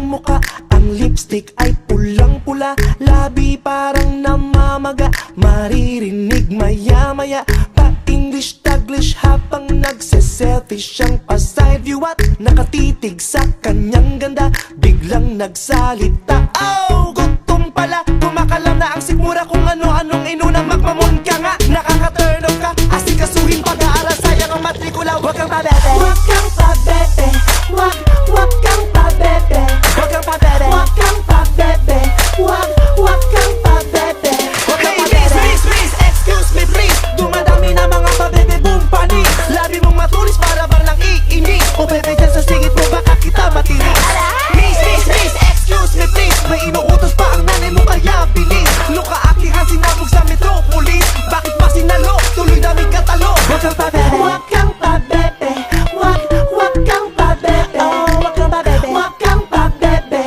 muka. Ang lipstick ay pulang-pula, labi parang namamaga. Maririnig maya-maya pa-English, Taglish habang nagse-selfie siyang pa-side view. At nakatitig sa kanyang ganda, biglang nagsalita. Oh, gutom pala, kumakalam na ang sikmura. Kung ano-anong inuna, magmamon ka nga. Nakaka-turn off ka, asikasuhin pag-aaral, sayang ang matrikula. Huwag kang pabebe, huwag kang pabebe. Huwag kang pabebe, huwag kang pabebe, huwag kang pabebe, huwag kang pabebe. Hey miss, excuse me please. Dumadami na mga pabebe boom pani. Labi mong matulis para bang nang iinis. O bebe dyan sa singit mo baka kita matinis. Miss, excuse me please. May inuutos pa ang nanay mo kaya bilis. Luka akihan sinabog sa metropolis. Bakit pa sinalo? Tuloy daming katalo. Huwag kang pabebe, huwag kang pabebe, huwag kang pabebe. Oh, huwag kang pabebe, huwag kang pabebe,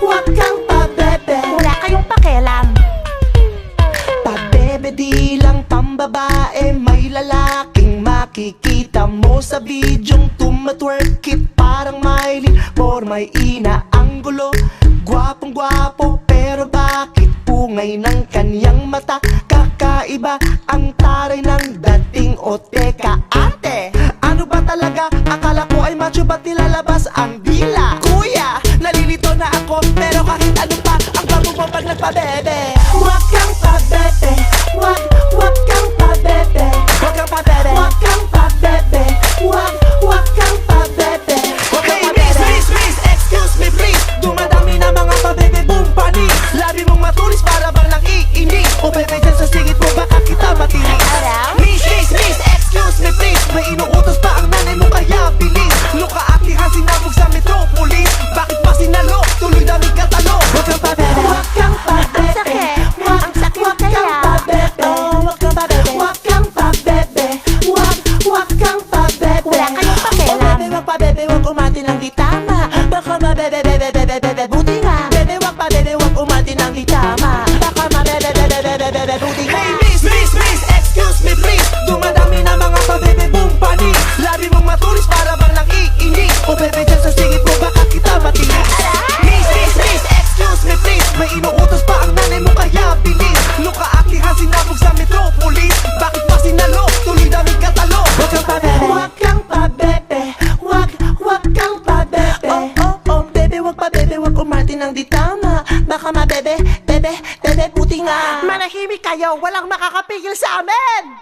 huwag kang pabebe. Wala kayong pakialam. Pabebe di lang pambabae, may lalaking makikita mo sa bidyong tumatwerk it parang Miley. For may inaanggulo, gwapong gwapo, pero bakit pungay ng kanyang mata? Kakaiba ang taray ng dating. O teka ate, ano ba talaga? Akala ko ay macho, ba't nilalabas ang dila? Kuya, nalilito na ako, pero kahit ano pa, ang bango mo pag nagpabebe. Huwag kang pabebe, huwag kang pabebe, huwag kang pabebe, huwag kang pabebe, huwag kang pabebe. Hey miss, excuse me please. Dumadami na mga pabebe boom pani. Labi mong matulis para bang nang iinis. O bebe dyan sa singit mo baka kita matinis. Miss, excuse me please. May inuutos pa ang nanay mo kaya bilis. Luka akihan sinabog sa metropolis. Bakit pa sinalo? Tuloy daming katalo. Huwag kang pabebe, huwag kang pabebe, Ang sakit huwag kang kaya. pabebe. Oh, huwag kang pabebe, huwag kang pabebe, huwag kang pabebe. Wala kayong pakialam. Oh bebe, wag pabebe, wag umati ng di tama. Baka mabebe, buti nga. Bebe, wag umati ng di tama. Baka mabebe, buti nga. Hey miss, excuse me please. Dumadami na mga pabebe boom pani. Labi mong matulis para bang nang iinis. O bebe dyan sa singit mo baka kita matinis. Miss, excuse me please. May inuutos pa ang nanay mo kaya bilis. Luka akihan sinabog sa metropolis. Bakit pa sinalo? Tuloy daming katalo. Huwag kang pabebe, huwag kang pabebe, huwag kang pabebe. Oh, bebe, wag pabebe, wag umati ng di tama. Baka mabebe, bebe, buti nga. Manahimik kayo, walang makakapigil sa amin.